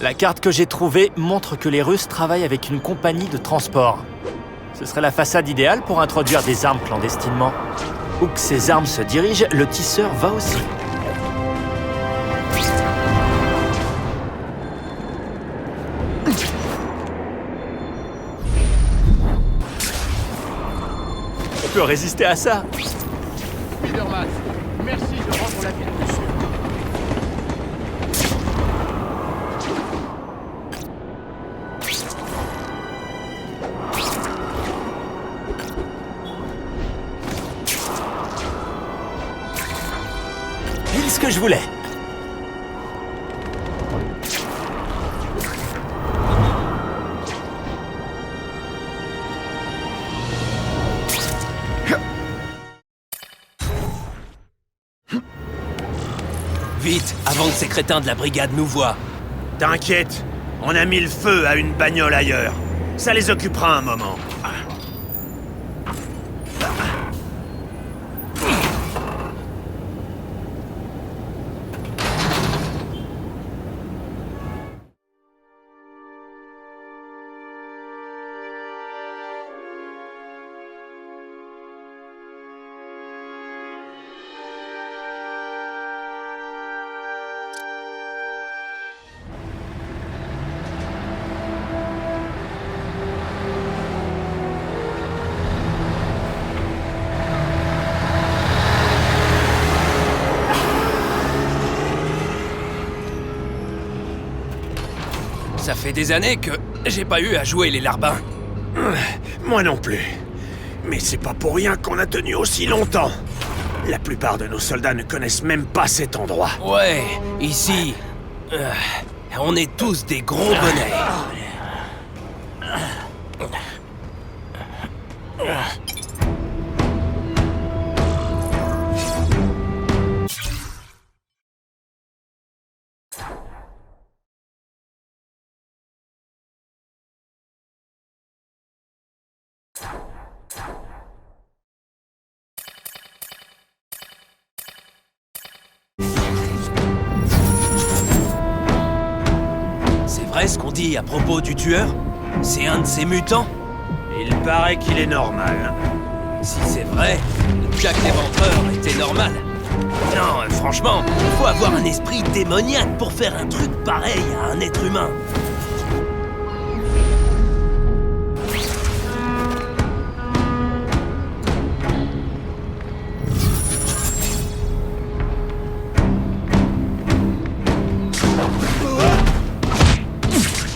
La carte que j'ai trouvée montre que les Russes travaillent avec une compagnie de transport. Ce serait la façade idéale pour introduire des armes clandestinement. Où que ces armes se dirigent, le tisseur va aussi. On peut résister à ça. Spider-Man, merci de rendre la ville plus sûre. Pile ce que je voulais. Vite, avant que ces crétins de la brigade nous voient. T'inquiète, on a mis le feu à une bagnole ailleurs. Ça les occupera un moment. Ça fait des années que j'ai pas eu à jouer les larbins. Moi non plus. Mais c'est pas pour rien qu'on a tenu aussi longtemps. La plupart de nos soldats ne connaissent même pas cet endroit. Ouais, ici... on est tous des gros bonnets. C'est vrai ce qu'on dit à propos du tueur? C'est un de ces mutants? Il paraît qu'il est normal. Si c'est vrai, Jack l'Éventreur était normal. Non, franchement, il faut avoir un esprit démoniaque pour faire un truc pareil à un être humain.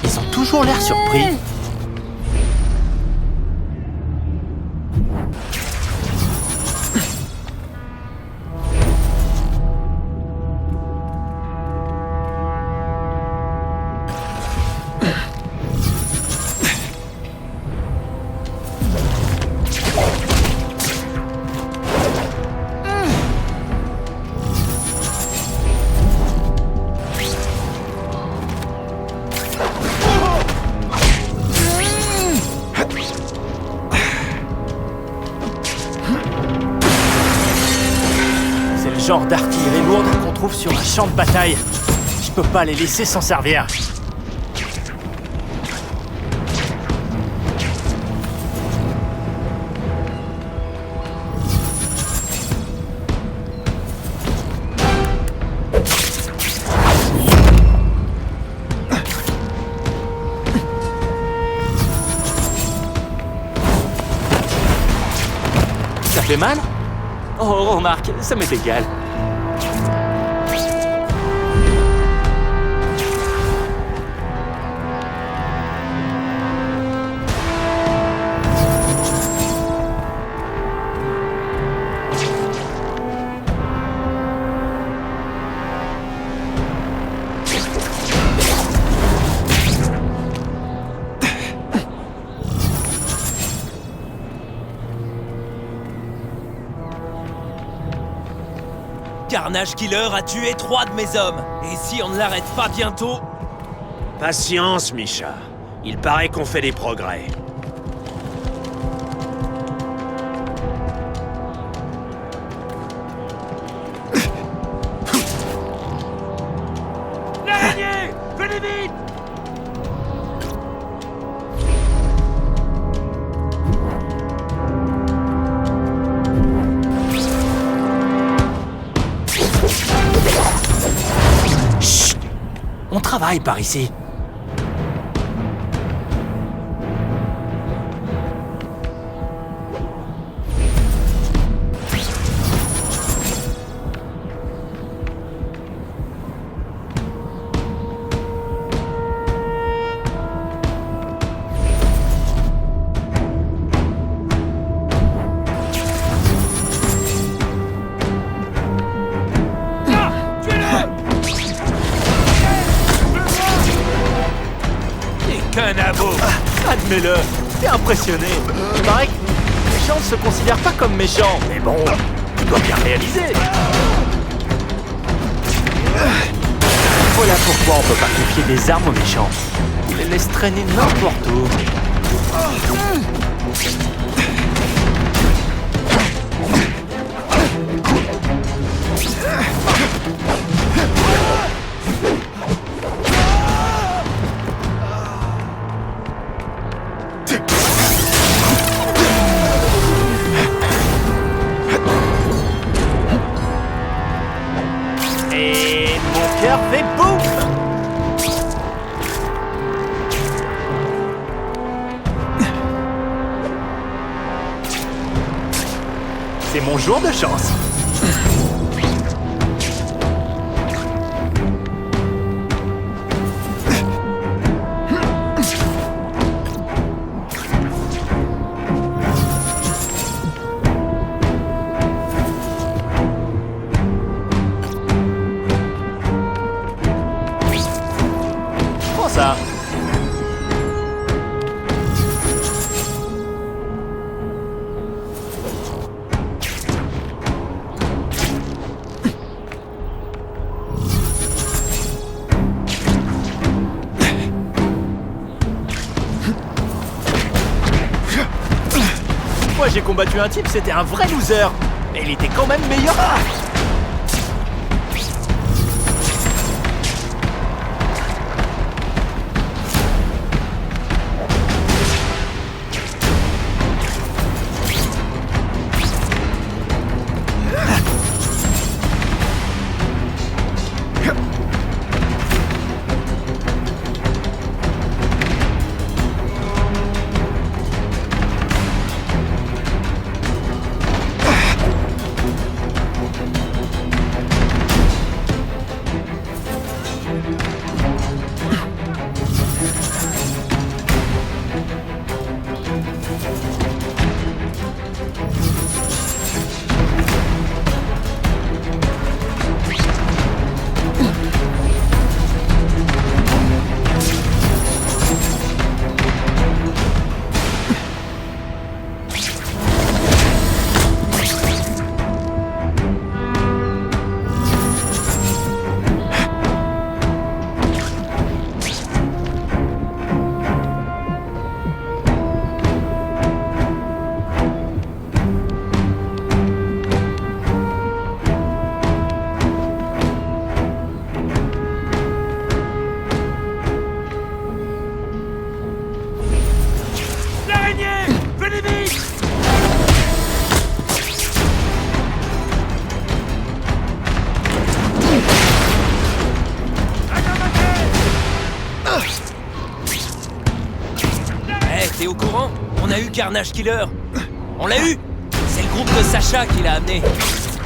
Ils ont toujours l'air surpris. Genre d'artillerie lourde qu'on trouve sur un champ de bataille. Je peux pas les laisser s'en servir. Ça fait mal? Oh, remarque, ça m'est égal. Carnage Killer a tué 3 de mes hommes. Et si on ne l'arrête pas bientôt... Patience, Misha. Il paraît qu'on fait des progrès. L'araignée! Venez vite! On travaille par ici. Qu'un abo. Admets-le, t'es impressionné. Il paraît que les méchants ne se considèrent pas comme méchants. Mais bon, tu dois bien réaliser. Voilà pourquoi on peut pas confier des armes aux méchants. On les laisse traîner n'importe où. Et mon cœur fait boum! C'est mon jour de chance. Prends ça. Moi j'ai combattu un type, c'était un vrai loser. Mais il était quand même meilleur. T'es au courant? On a eu Carnage Killer. On l'a eu. C'est le groupe de Sacha qui l'a amené.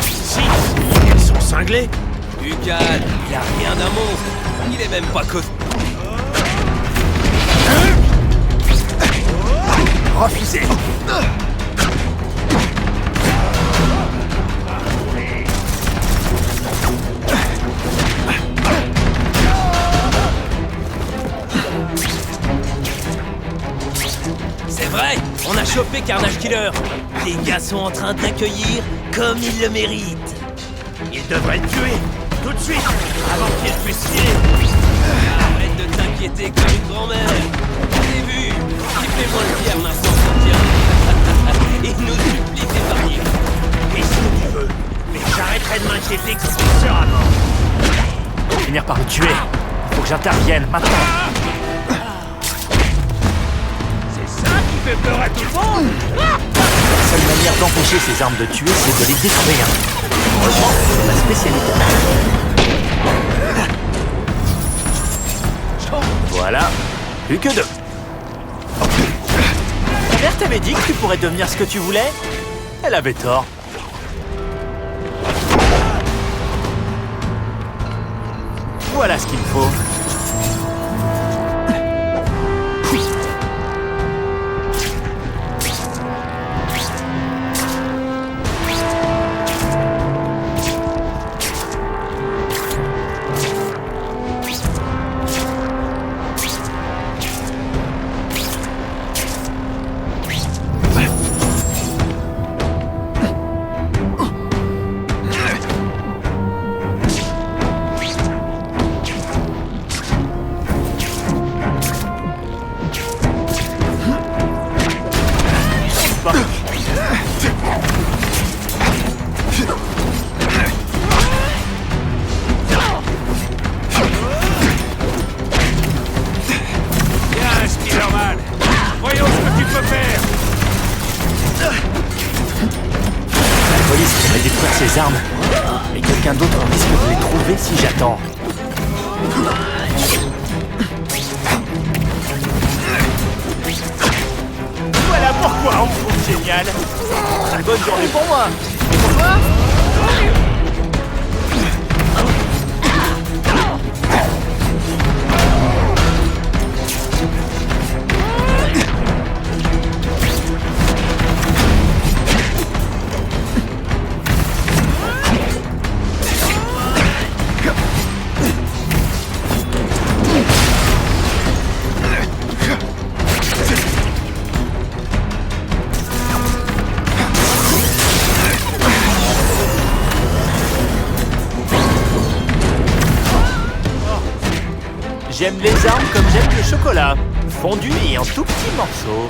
Si, ils sont cinglés. Ugal, il a rien d'un monstre. Il est même pas costaud. Refusé. C'est vrai, on a chopé Carnage Killer. Les gars sont en train de l'accueillir comme ils le méritent. Ils devraient le tuer, tout de suite, avant qu'il puisse filer. Arrête de t'inquiéter comme une grand-mère. J'ai vu, il fait moins le fier maintenant qu'on tient. Il nous supplie d'épargner. Et ce que tu veux, mais j'arrêterai de m'inquiéter quand il sera mort. Pour finir par le tuer, faut que j'intervienne maintenant. C'est ça qui fait peur à tout le monde. La seule manière d'empêcher ces armes de tuer, c'est de les détruire. Heureusement, c'est ma spécialité. Voilà, plus que 2. Ta mère t'avait dit que tu pourrais devenir ce que tu voulais? Elle avait tort. Voilà ce qu'il me faut. Bien, Spider-Man. Voyons ce que tu peux faire. La police pourrait détruire ces armes, mais quelqu'un d'autre risque de les trouver si j'attends. Voilà pourquoi on me trouve génial. Une bonne journée pour moi. Et pour toi? J'aime les armes comme j'aime le chocolat, fondu et en tout petits morceaux.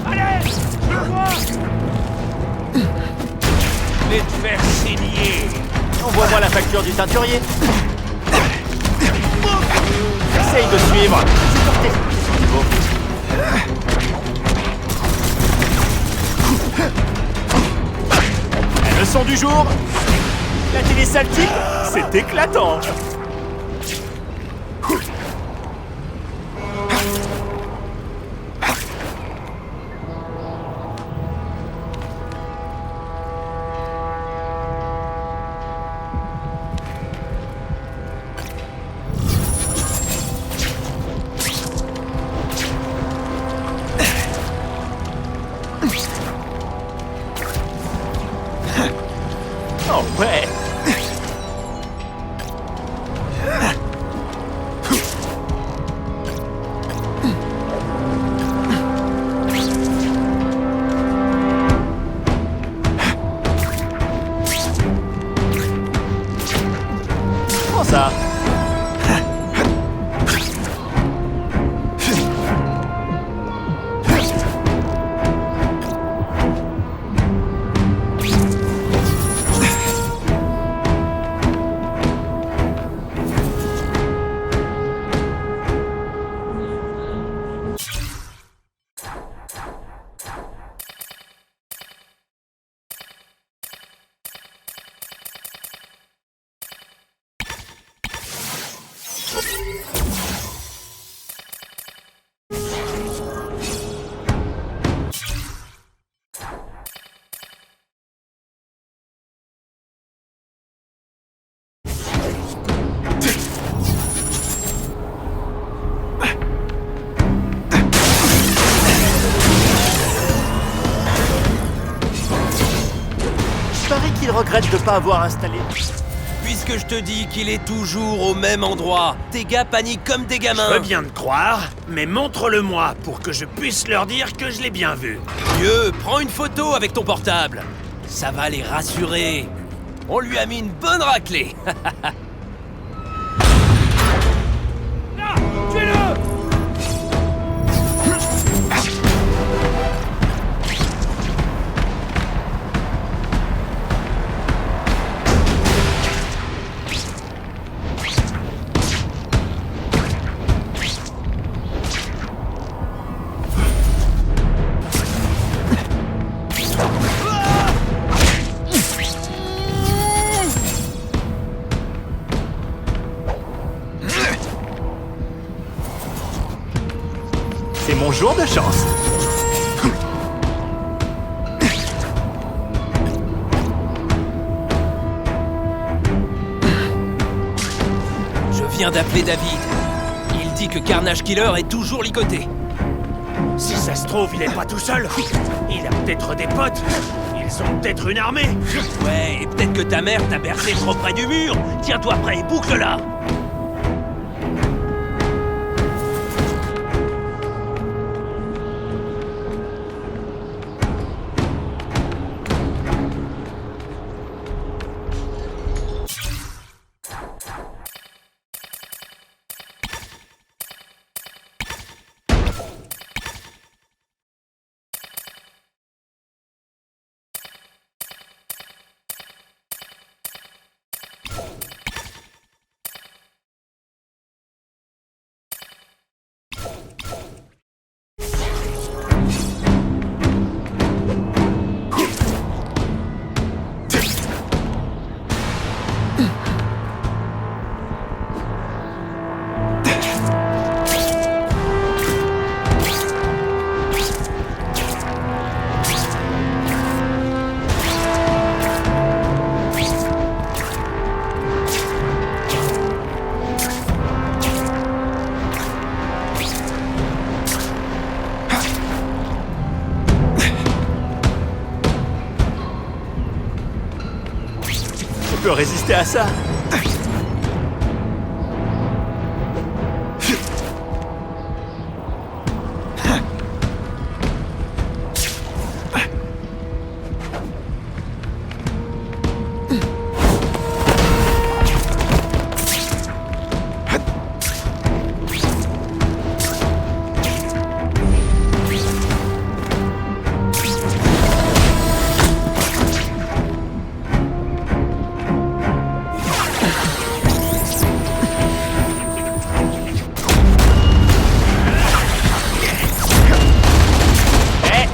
Allez, je vois. Les te faire saigner. Envoie-moi la facture du teinturier. Essaye de suivre. Supportez. La leçon du jour. La télé saltique, c'est éclatant. Oh ouais. Comment ça? Je parie qu'il regrette de ne pas avoir installé. Puisque je te dis qu'il est toujours au même endroit, tes gars paniquent comme des gamins. Je veux bien te croire, mais montre-le-moi pour que je puisse leur dire que je l'ai bien vu. Mieux, prends une photo avec ton portable. Ça va les rassurer. On lui a mis une bonne raclée. Là, tuez-le. jour de chance. Je viens d'appeler David. Il dit que Carnage Killer est toujours ligoté. Si ça se trouve, il est pas tout seul. Il a peut-être des potes. Ils ont peut-être une armée. Ouais, et peut-être que ta mère t'a bercé trop près du mur. Tiens-toi prêt, boucle-la. Je peux résister à ça.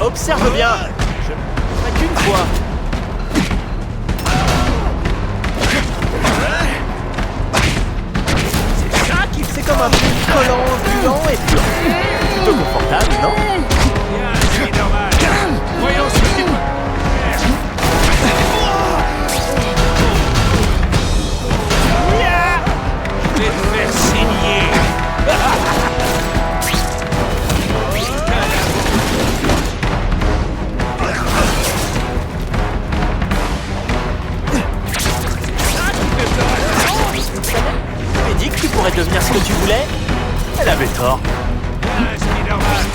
Observe bien. Je ne ferai qu'une fois. C'est ça qui c'est comme un peu collant, gluant et dur. Plutôt confortable, non? Bien, c'est normal. Voyons ce qu'il peut faire. Je vais te faire saigner. Tu dit que tu pourrais devenir ce que tu voulais? Elle avait tort. Bien, c'est normal.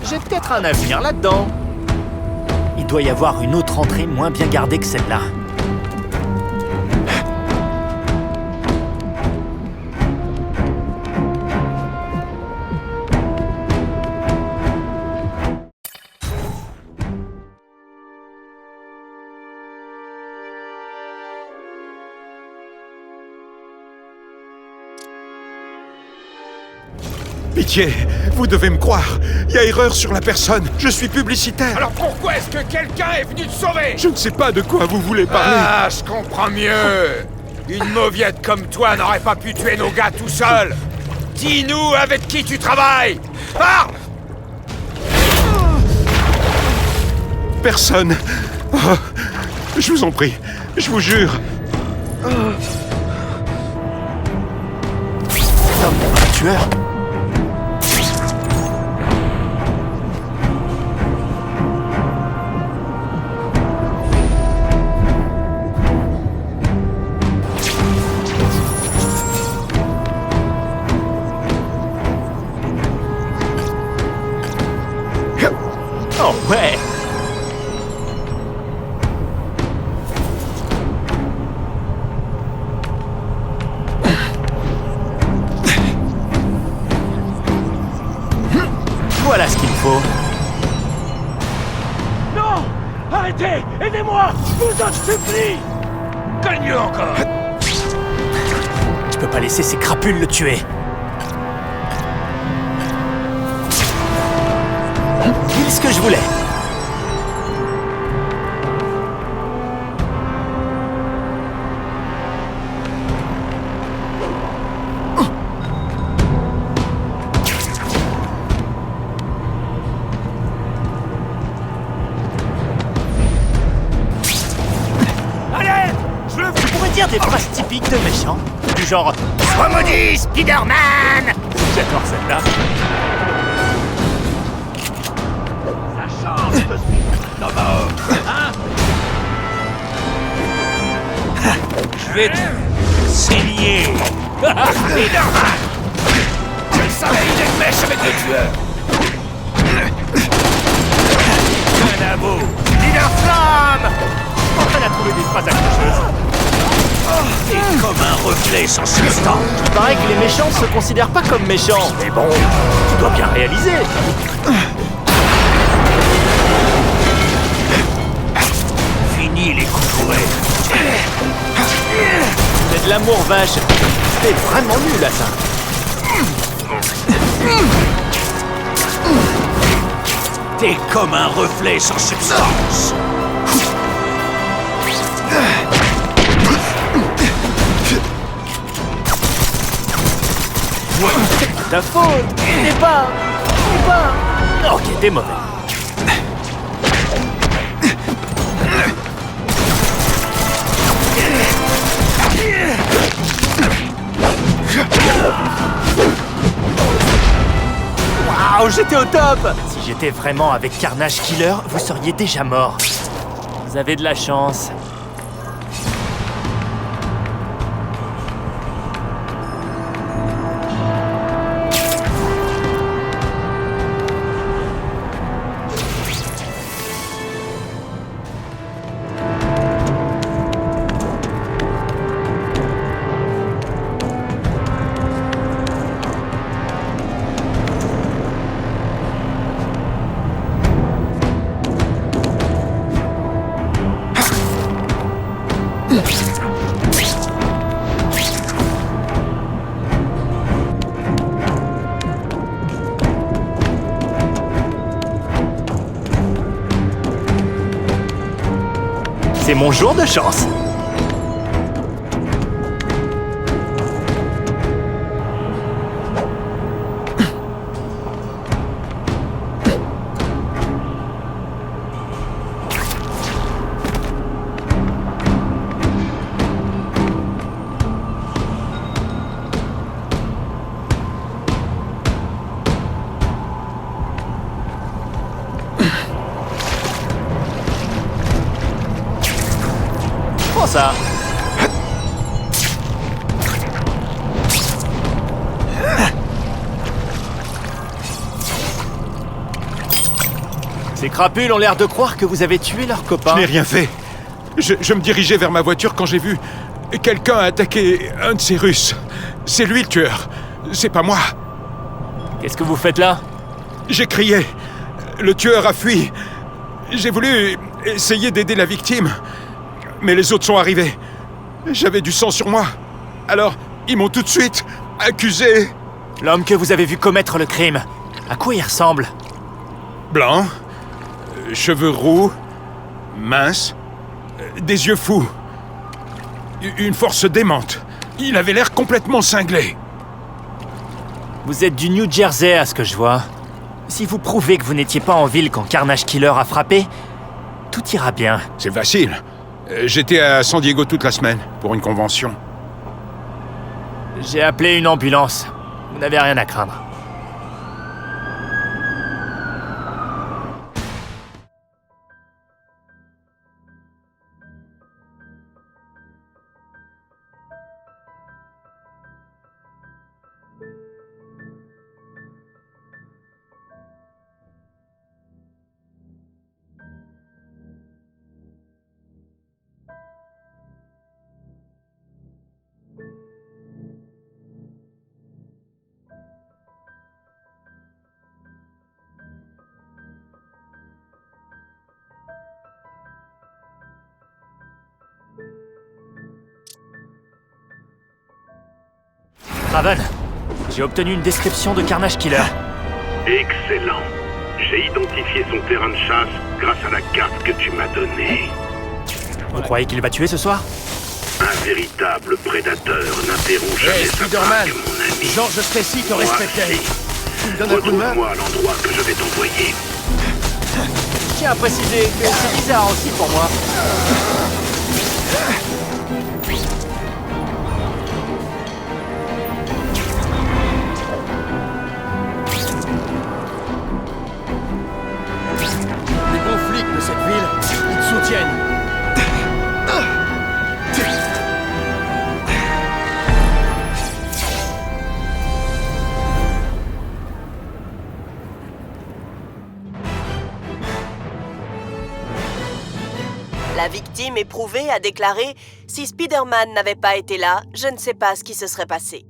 J'ai peut-être un avenir là-dedans. Il doit y avoir une autre entrée moins bien gardée que celle-là. Pitié, vous devez me croire. Il y a erreur sur la personne. Je suis publicitaire. Alors pourquoi est-ce que quelqu'un est venu te sauver? Je ne sais pas de quoi vous voulez parler. Ah, je comprends mieux. Une mauviette comme toi n'aurait pas pu tuer nos gars tout seul. Dis-nous avec qui tu travailles. Parle! Personne. Oh, je vous en prie. Je vous jure. Cet homme est un tueur. Oh ouais! Voilà ce qu'il faut. Non! Arrêtez! Aidez-moi! Je vous en supplie! Cogne-le encore! peux pas laisser ces crapules le tuer. Pile ce que je voulais. Tu pourrais dire des phrases typiques de méchants, du genre « Sois maudit, Spider-Man !» J'adore celle-là. Je vais te saigner. Spider-Man! Je le savais, il est de mèche avec le tueur! Un abo. Leader Flamme! Enfin, a trouvé des phrases accrocheuses. T'es comme un reflet sans substance. Il paraît que les méchants se considèrent pas comme méchants. Mais bon, tu dois bien réaliser. Fini les coups de fouet. C'est de l'amour vache. T'es vraiment nul à ça. T'es comme un reflet sans substance. C'est ta faute. T'es pas. Ok, t'es mauvais. Waouh, j'étais au top. Si j'étais vraiment avec Carnage Killer, vous seriez déjà mort. Vous avez de la chance. C'est mon jour de chance. Prends ça. Ces crapules ont l'air de croire que vous avez tué leur copain. Je n'ai rien fait. Je me dirigeais vers ma voiture quand j'ai vu quelqu'un attaquer un de ces Russes. C'est lui le tueur. C'est pas moi. Qu'est-ce que vous faites là? J'ai crié. Le tueur a fui. J'ai voulu essayer d'aider la victime. Mais les autres sont arrivés. J'avais du sang sur moi. Alors, ils m'ont tout de suite accusé. L'homme que vous avez vu commettre le crime, à quoi il ressemble? Blanc, cheveux roux, mince, des yeux fous. Une force démente. Il avait l'air complètement cinglé. Vous êtes du New Jersey à ce que je vois. Si vous prouvez que vous n'étiez pas en ville quand Carnage Killer a frappé, tout ira bien. C'est facile. J'étais à San Diego toute la semaine pour une convention. J'ai appelé une ambulance. Vous n'avez rien à craindre. Raven, j'ai obtenu une description de Carnage Killer. Excellent. J'ai identifié son terrain de chasse grâce à la carte que tu m'as donnée. Vous croyez qu'il va tuer ce soir? Un véritable prédateur n'interrompt jamais Hey, sa Spider-Man, vague, mon ami. George Stacy te respectait. Tu me donnes un coup de main? Retrouve-moi à l'endroit que je vais t'envoyer. Je tiens à préciser que c'est bizarre aussi pour moi. Les bons flics de cette ville, ils te soutiennent. La victime éprouvée a déclaré « Si Spider-Man n'avait pas été là, je ne sais pas ce qui se serait passé. »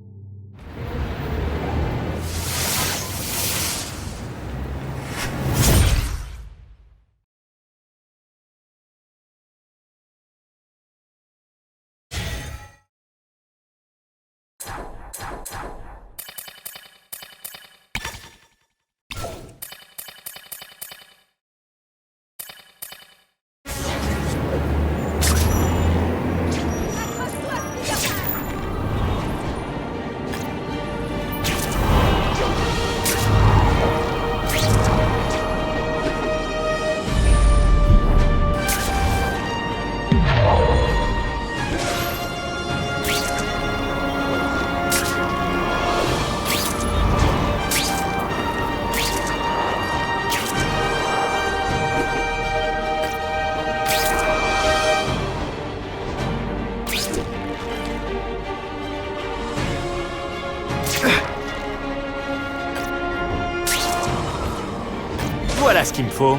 Voilà ce qu'il me faut.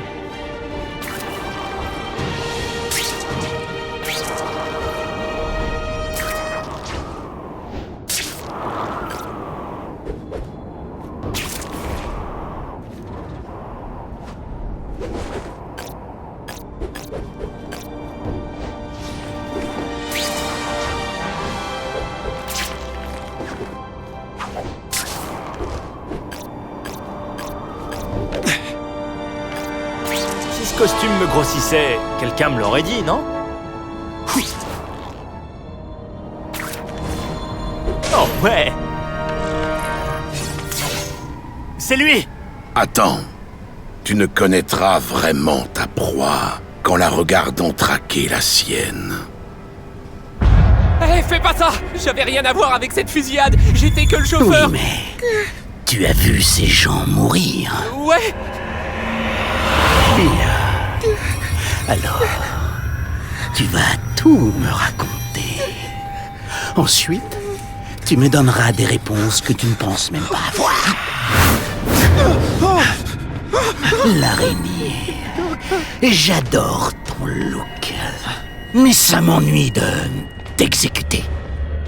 Si ce costume me grossissait, quelqu'un me l'aurait dit, non? Oui. Oh ouais. C'est lui! Attends. Tu ne connaîtras vraiment ta proie qu'en la regardant traquer la sienne. Hé, fais pas ça! J'avais rien à voir avec cette fusillade! J'étais que le chauffeur! Oui, mais tu as vu ces gens mourir. Ouais! Bien. Alors, tu vas tout me raconter. Ensuite, tu me donneras des réponses que tu ne penses même pas avoir. L'araignée. J'adore ton look. Mais ça m'ennuie de t'exécuter.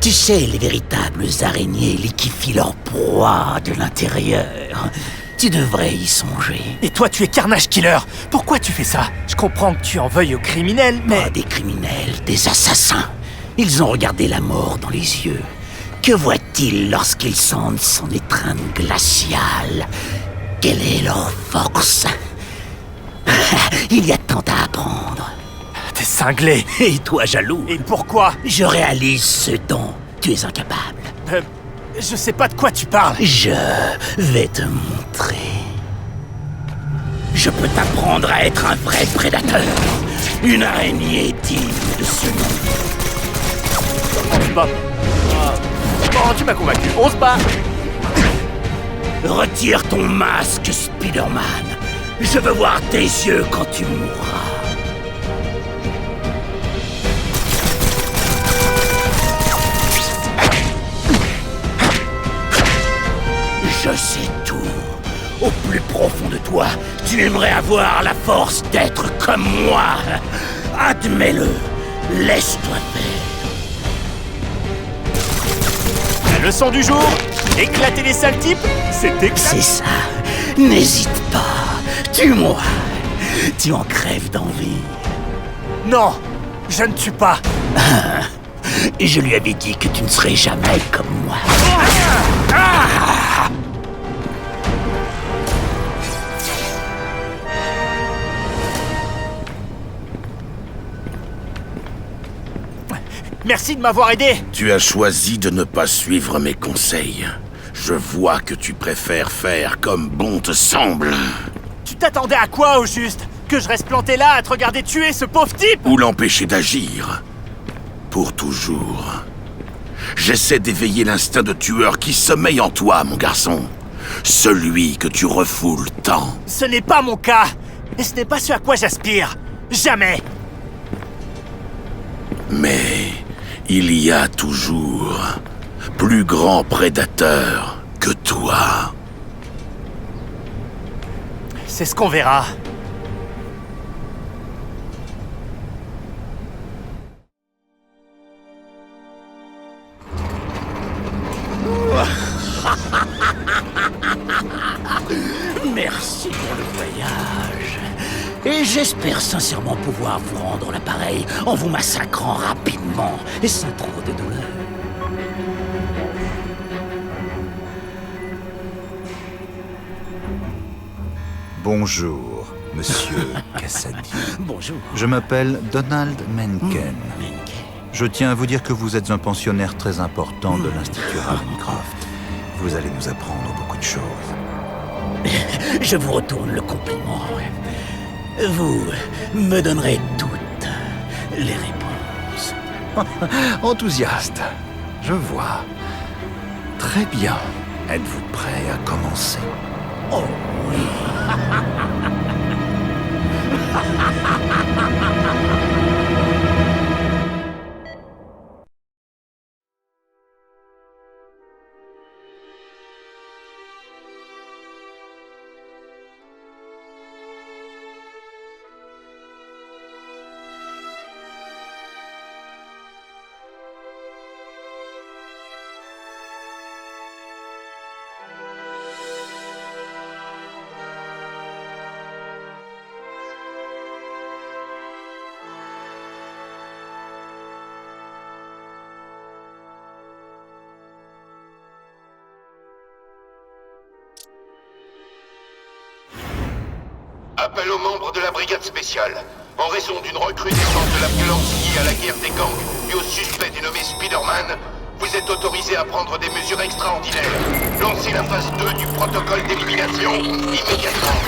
Tu sais, les véritables araignées liquéfient leur proie de l'intérieur. Tu devrais y songer. Et toi, tu es Carnage Killer. Pourquoi tu fais ça? Je comprends que tu en veuilles aux criminels, mais... Pas des criminels, des assassins. Ils ont regardé la mort dans les yeux. Que voient-ils lorsqu'ils sentent son étreinte glaciale? Quelle est leur force? Il y a tant à apprendre. T'es cinglé. Et toi, jaloux? Et pourquoi? Je réalise ce dont tu es incapable. Je sais pas de quoi tu parles. Je vais te montrer. Je peux t'apprendre à être un vrai prédateur. Une araignée digne de ce nom. On se bat. Bon, tu m'as convaincu. On se bat. Retire ton masque, Spider-Man. Je veux voir tes yeux quand tu mourras. Je sais tout. Au plus profond de toi, tu aimerais avoir la force d'être comme moi. Admets-le. Laisse-toi faire. La leçon du jour, éclater les sales types, c'est éclaté. C'est ça. N'hésite pas. Tue-moi. Tu en crèves d'envie. Non, je ne tue pas. Et je lui avais dit que tu ne serais jamais comme moi. Merci de m'avoir aidé. Tu as choisi de ne pas suivre mes conseils. Je vois que tu préfères faire comme bon te semble. Tu t'attendais à quoi, au juste? Que je reste planté là à te regarder tuer ce pauvre type? Ou l'empêcher d'agir. Pour toujours. J'essaie d'éveiller l'instinct de tueur qui sommeille en toi, mon garçon. Celui que tu refoules tant. Ce n'est pas mon cas. Et ce n'est pas ce à quoi j'aspire. Jamais. Mais il y a toujours plus grand prédateur que toi. C'est ce qu'on verra. Merci pour le voyage. Et j'espère sincèrement pouvoir vous rendre l'appareil en vous massacrant rapidement et sans trop de douleur. Bonjour, monsieur Cassady. Bonjour. Je m'appelle Donald Mencken. Je tiens à vous dire que vous êtes un pensionnaire très important de l'Institut Ravencroft. Vous allez nous apprendre beaucoup de choses. Je vous retourne le compliment. Vous me donnerez toutes les réponses. Enthousiaste, je vois. Très bien. Êtes-vous prêt à commencer? Oh oui. Appel aux membres de la brigade spéciale. En raison d'une recrudescence de la violence liée à la guerre des gangs et au suspect dénommé Spider-Man, vous êtes autorisé à prendre des mesures extraordinaires. Lancez la phase 2 du protocole d'élimination immédiatement.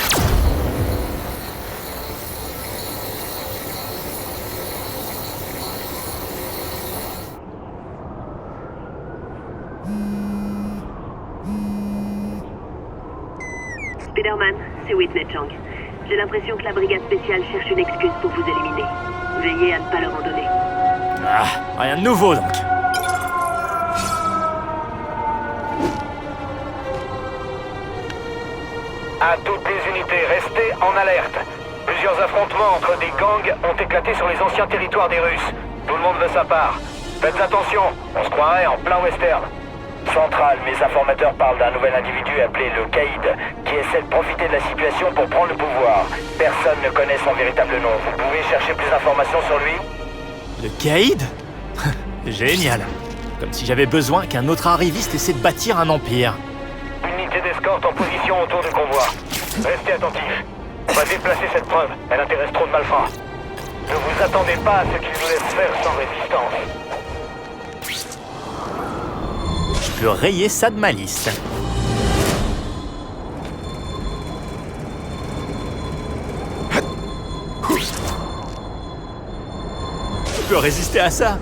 Spider-Man, c'est Whitney Chang. J'ai l'impression que la brigade spéciale cherche une excuse pour vous éliminer. Veillez à ne pas leur en donner. Ah, rien de nouveau donc. À toutes les unités, restez en alerte. Plusieurs affrontements entre des gangs ont éclaté sur les anciens territoires des Russes. Tout le monde veut sa part. Faites attention, on se croirait en plein western. Centrale, mes informateurs parlent d'un nouvel individu appelé le Caïd, qui essaie de profiter de la situation pour prendre le pouvoir. Personne ne connaît son véritable nom. Vous pouvez chercher plus d'informations sur lui? Le Caïd? Génial. Comme si j'avais besoin qu'un autre arriviste essaie de bâtir un empire. Unité d'escorte en position autour du convoi. Restez attentifs. On va déplacer cette preuve. Elle intéresse trop de malfrats. Ne vous attendez pas à ce qu'ils vous laissent faire sans résistance. Je peux rayer ça de ma liste. Je peux résister à ça.